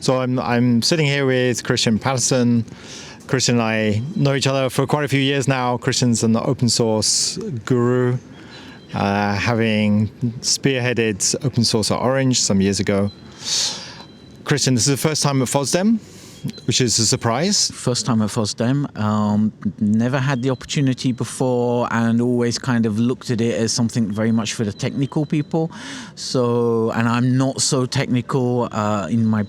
So I'm sitting here with Christian Paterson. Christian and I know each other for quite a few years now. Christian's an open source guru, having spearheaded open source at Orange some years ago. Christian, this is the first time at FOSDEM, which is a surprise. First time at FOSDEM. Never had the opportunity before, and always kind of looked at it as something very much for the technical people. So, and I'm not so technical in my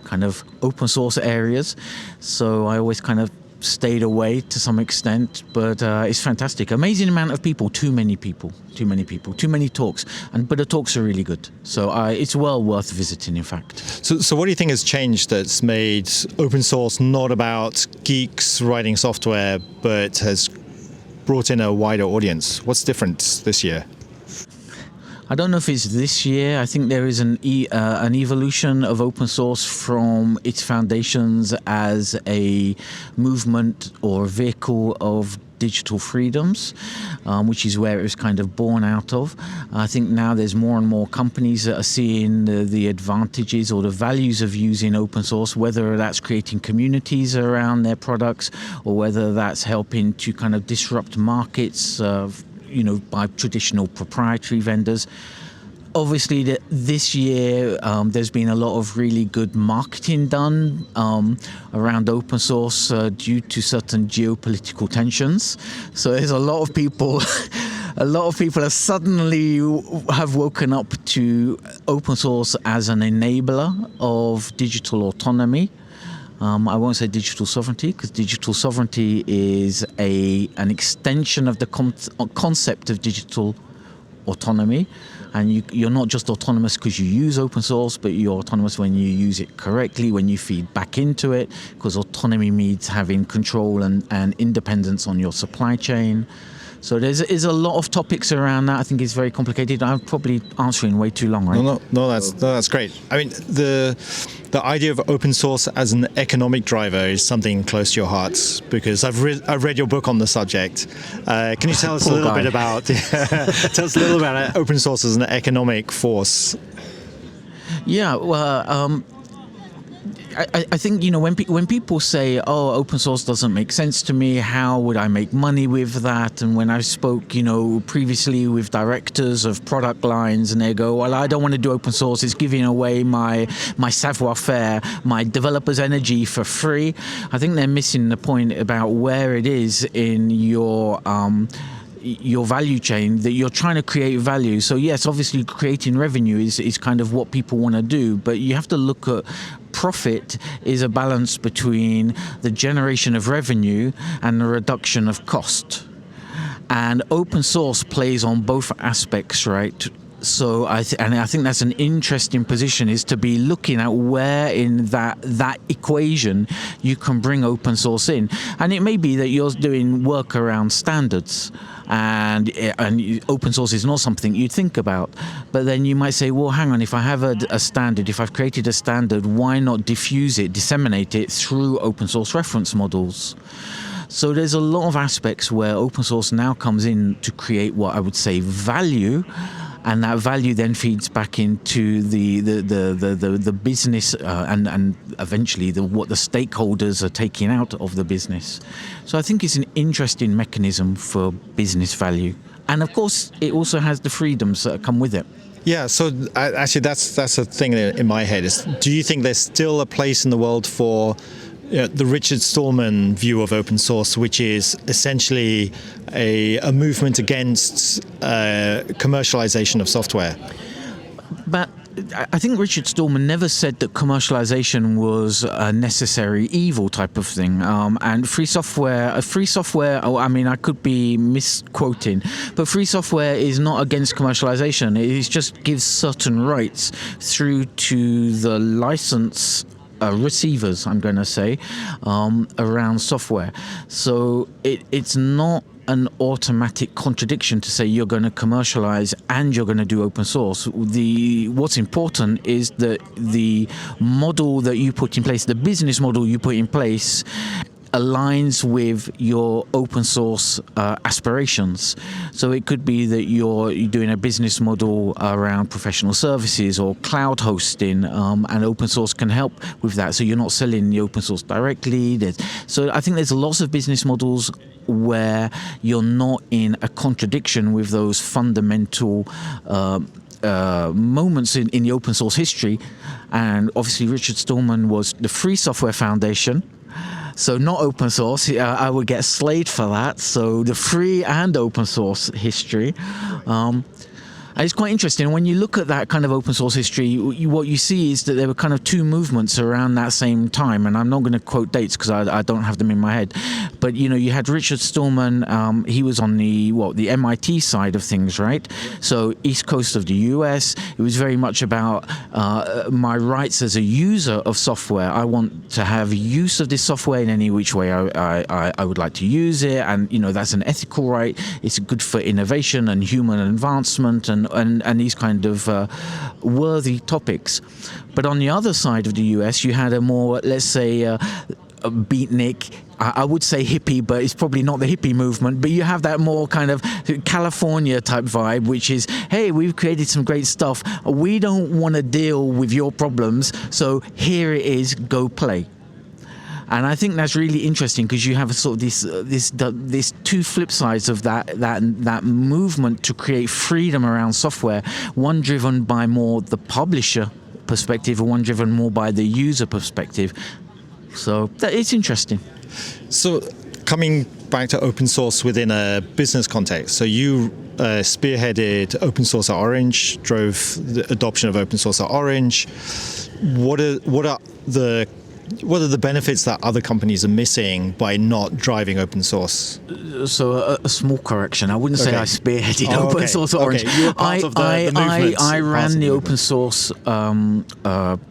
kind of open source areas. So I always kind of stayed away to some extent, but it's fantastic. Amazing amount of people, too many talks, but the talks are really good. So it's well worth visiting, in fact. So what do you think has changed that's made open source not about geeks writing software, but has brought in a wider audience? What's different this year? I don't know if it's this year. I think there is an evolution of open source from its foundations as a movement or a vehicle of digital freedoms, which is where it was kind of born out of. I think now there's more and more companies that are seeing the advantages or the values of using open source, whether that's creating communities around their products or whether that's helping to kind of disrupt markets by traditional proprietary vendors. Obviously, this year there's been a lot of really good marketing done around open source due to certain geopolitical tensions. So there's a lot of people. A lot of people have woken up to open source as an enabler of digital autonomy. I won't say digital sovereignty, because digital sovereignty is an extension of the concept of digital autonomy. And you're not just autonomous because you use open source, but you're autonomous when you use it correctly, when you feed back into it, because autonomy means having control and independence on your supply chain. So there's a lot of topics around that. I think it's very complicated. I'm probably answering way too long, right? No, that's great. I mean, the idea of open source as an economic driver is something close to your heart, because I've read your book on the subject. Can you tell us a little bit about open source as an economic force? Yeah, well. I think, when people say, oh, open source doesn't make sense to me, how would I make money with that? And when I spoke, previously with directors of product lines, and they go, well, I don't want to do open source. It's giving away my savoir-faire, my developer's energy for free. I think they're missing the point about where it is in your value chain that you're trying to create value. So yes, obviously creating revenue is kind of what people want to do, but you have to look at profit is a balance between the generation of revenue and the reduction of cost. And open source plays on both aspects, right? So I think that's an interesting position, is to be looking at where in that equation you can bring open source in. And it may be that you're doing work around standards, and open source is not something you'd think about. But then you might say, well, hang on, if I have a standard, if I've created a standard, why not diffuse it, disseminate it through open source reference models? So there's a lot of aspects where open source now comes in to create what I would say value. And that value then feeds back into the business and eventually what the stakeholders are taking out of the business. So I think it's an interesting mechanism for business value. And of course, it also has the freedoms that come with it. Yeah, so actually that's a thing in my head. Do you think there's still a place in the world for the Richard Stallman view of open source, which is essentially a movement against commercialization of software? But I think Richard Stallman never said that commercialization was a necessary evil type of thing. And free software, I mean, I could be misquoting, but free software is not against commercialization. It just gives certain rights through to the license receivers, I'm going to say, around software. So it's not an automatic contradiction to say you're going to commercialize and you're going to do open source. What's important is that the model that you put in place, the business model you put in place, aligns with your open source aspirations. So it could be that you're doing a business model around professional services or cloud hosting, and open source can help with that. So you're not selling the open source directly. So I think there's lots of business models where you're not in a contradiction with those fundamental moments in the open source history. And obviously Richard Stallman was the Free Software Foundation, so not open source. I would get slayed for that. So the free and open source history. And it's quite interesting. When you look at that kind of open source history, what you see is that there were kind of two movements around that same time. And I'm not going to quote dates because I don't have them in my head. But, you had Richard Stallman. He was on the MIT side of things, right? So East Coast of the US. It was very much about my rights as a user of software. I want to have use of this software in any which way I would like to use it. And, that's an ethical right. It's good for innovation and human advancement and these kind of worthy topics. But on the other side of the US, you had a more, let's say, a beatnik, I would say hippie, but it's probably not the hippie movement, but you have that more kind of California type vibe, which is, hey, we've created some great stuff. We don't want to deal with your problems, so here it is, go play. And I think that's really interesting because you have a sort of this two flip sides of that movement to create freedom around software. One driven by more the publisher perspective, and one driven more by the user perspective. So it's interesting. So coming back to open source within a business context, so you spearheaded open source at Orange, drove the adoption of open source at Orange. What are the benefits that other companies are missing by not driving open source? So a small correction. I wouldn't say I spearheaded open source at Orange. You were part of the movement. I ran the open source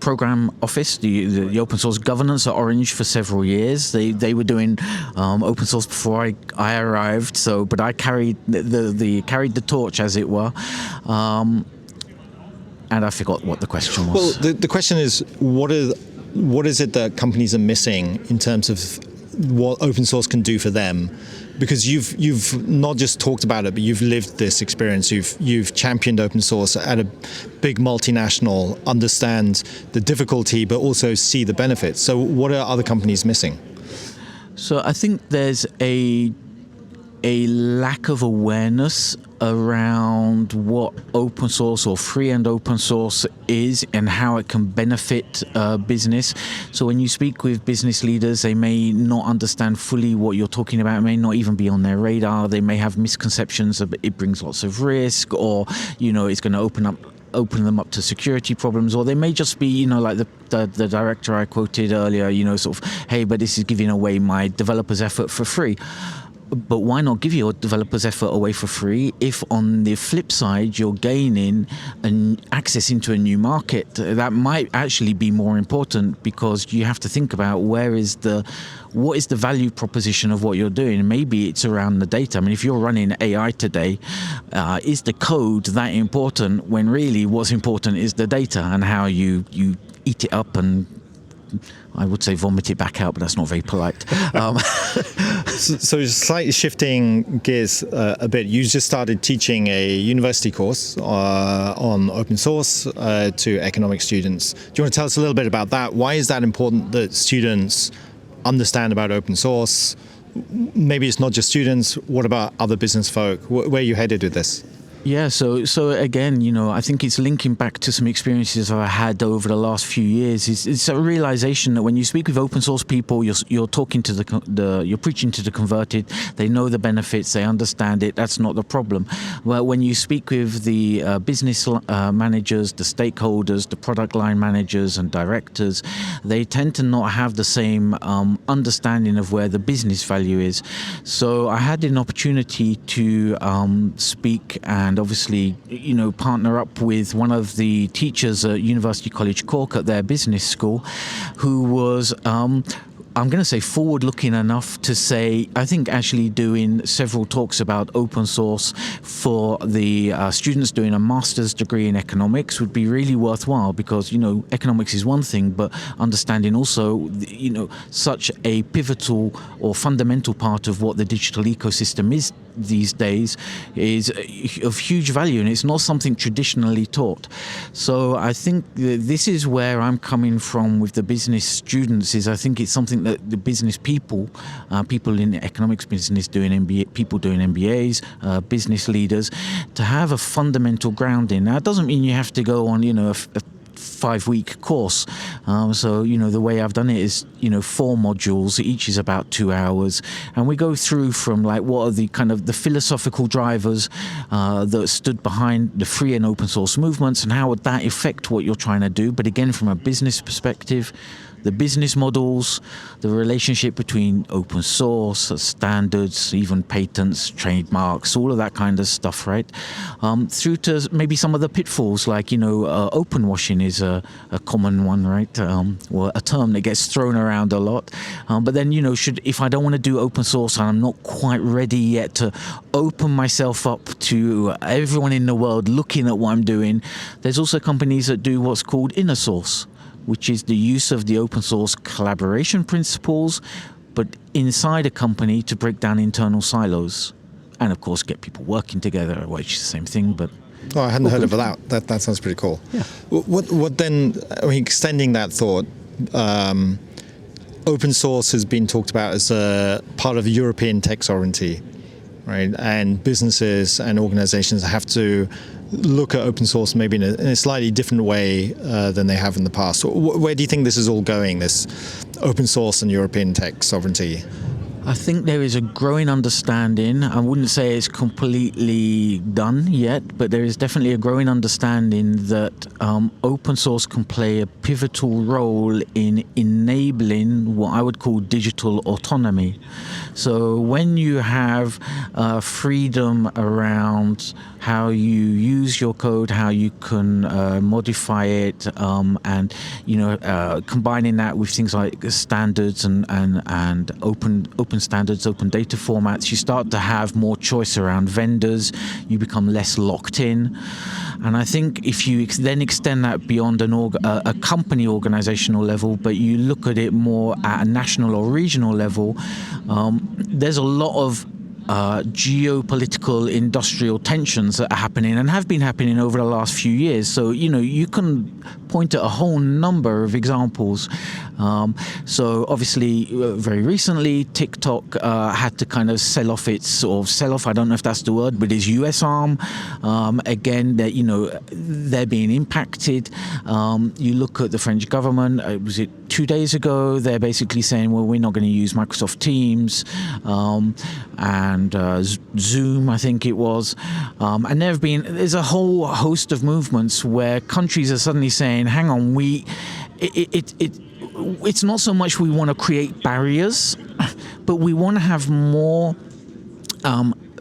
program office, the open source governance at Orange for several years. They were doing open source before I arrived. But I carried the torch, as it were. And I forgot what the question was. Well, the question is, what is it that companies are missing in terms of what open source can do for them? Because you've not just talked about it, but you've lived this experience. You've championed open source at a big multinational, understand the difficulty, but also see the benefits. So what are other companies missing? So I think there's a lack of awareness around what open source or free and open source is and how it can benefit business. So when you speak with business leaders, they may not understand fully what you're talking about. It may not even be on their radar. They may have misconceptions of it brings lots of risk, or it's going to open them up to security problems, or they may just be like the director I quoted earlier, sort of, hey, but this is giving away my developer's effort for free. But why not give your developer's effort away for free if on the flip side you're gaining access into a new market? That might actually be more important, because you have to think about what is the value proposition of what you're doing. Maybe it's around the data. I mean, if you're running AI today, is the code that important when really what's important is the data and how you eat it up and, I would say, vomit it back out, but that's not very polite. So slightly shifting gears a bit, you just started teaching a university course on open source to economics students. Do you want to tell us a little bit about that? Why is that important that students understand about open source? Maybe it's not just students. What about other business folk? Where are you headed with this? Yeah, so again, I think it's linking back to some experiences I had over the last few years. It's a realization that when you speak with open source people, you're talking to you're preaching to the converted. They know the benefits, they understand it. That's not the problem. Well, when you speak with the business managers, the stakeholders, the product line managers and directors, they tend to not have the same understanding of where the business value is. So I had an opportunity to speak and obviously, partner up with one of the teachers at University College Cork at their business school, who was I'm going to say forward-looking enough to say I think actually doing several talks about open source for the students doing a master's degree in economics would be really worthwhile, because economics is one thing, but understanding also such a pivotal or fundamental part of what the digital ecosystem is these days is of huge value, and it's not something traditionally taught. So I think this is where I'm coming from with the business students. Is I think it's something that the business people in the economics business doing MBA, people doing MBAs, business leaders, to have a fundamental grounding. Now, it doesn't mean you have to go on a 5-week course. So the way I've done it is 4 modules. Each is about 2 hours, and we go through from like what are the kind of the philosophical drivers that stood behind the free and open source movements, and how would that affect what you're trying to do, but again from a business perspective, the business models, the relationship between open source, standards, even patents, trademarks, all of that kind of stuff, right? Through to maybe some of the pitfalls, like, open washing is a common one, right? Or a term that gets thrown around a lot. But then, if I don't want to do open source and I'm not quite ready yet to open myself up to everyone in the world looking at what I'm doing, there's also companies that do what's called inner source, which is the use of the open source collaboration principles, but inside a company to break down internal silos. And of course, get people working together, which is the same thing, but... Oh, I hadn't heard of that. That sounds pretty cool. Yeah. What then, extending that thought, open source has been talked about as a part of European tech sovereignty, right? And businesses and organizations have to look at open source maybe in a slightly different way than they have in the past. Where do you think this is all going, this open source and European tech sovereignty? I think there is a growing understanding. I wouldn't say it's completely done yet, but there is definitely a growing understanding that open source can play a pivotal role in enabling what I would call digital autonomy. So when you have freedom around how you use your code, how you can modify it, and combining that with things like standards and open standards, open data formats, you start to have more choice around vendors. You become less locked in. And I think if you then extend that beyond a company organizational level, but you look at it more at a national or regional level, there's a lot of geopolitical industrial tensions that are happening and have been happening over the last few years. So, you can point at a whole number of examples. So obviously, very recently, TikTok had to kind of sell off, I don't know if that's the word, but its US arm. Again, they're being impacted. You look at the French government, was it 2 days ago, they're basically saying, well, we're not going to use Microsoft Teams and Zoom, I think it was. And there's a whole host of movements where countries are suddenly saying, hang on, it's not so much we want to create barriers, but we want to have more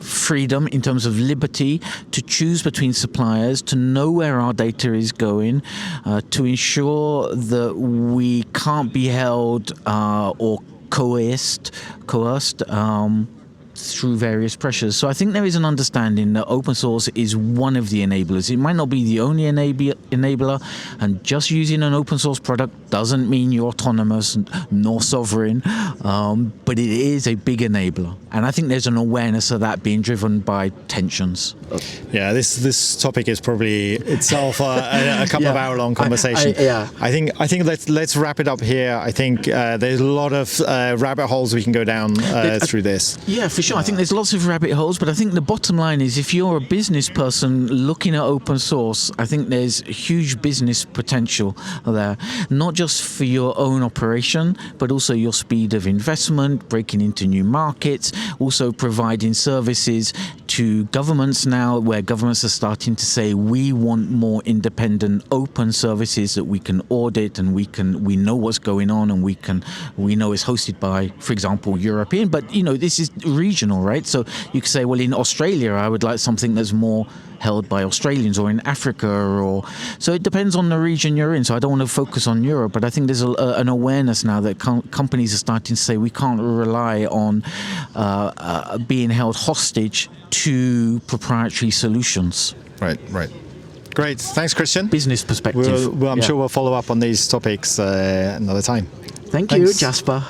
freedom in terms of liberty to choose between suppliers, to know where our data is going, to ensure that we can't be held or coerced through various pressures. So I think there is an understanding that open source is one of the enablers. It might not be the only enabler, and just using an open source product doesn't mean you're autonomous nor sovereign, but it is a big enabler. And I think there's an awareness of that being driven by tensions. Yeah, this topic is probably itself a couple of hour long conversation. I think let's wrap it up here. I think there's a lot of rabbit holes we can go down through this. Yeah, for sure. I think there's lots of rabbit holes, but I think the bottom line is if you're a business person looking at open source, I think there's huge business potential there, not just for your own operation, but also your speed of investment, breaking into new markets, also providing services to governments now, where governments are starting to say we want more independent, open services that we can audit, and we know what's going on, and we know it's hosted by, for example, European, but this is regional regional, right? So you could say, well, in Australia, I would like something that's more held by Australians, or in Africa, or so it depends on the region you're in. So I don't want to focus on Europe, but I think there's an awareness now that companies are starting to say we can't rely on being held hostage to proprietary solutions. Right. Great. Thanks, Christian. Business perspective. I'm sure we'll follow up on these topics another time. Thanks. You, Jasper.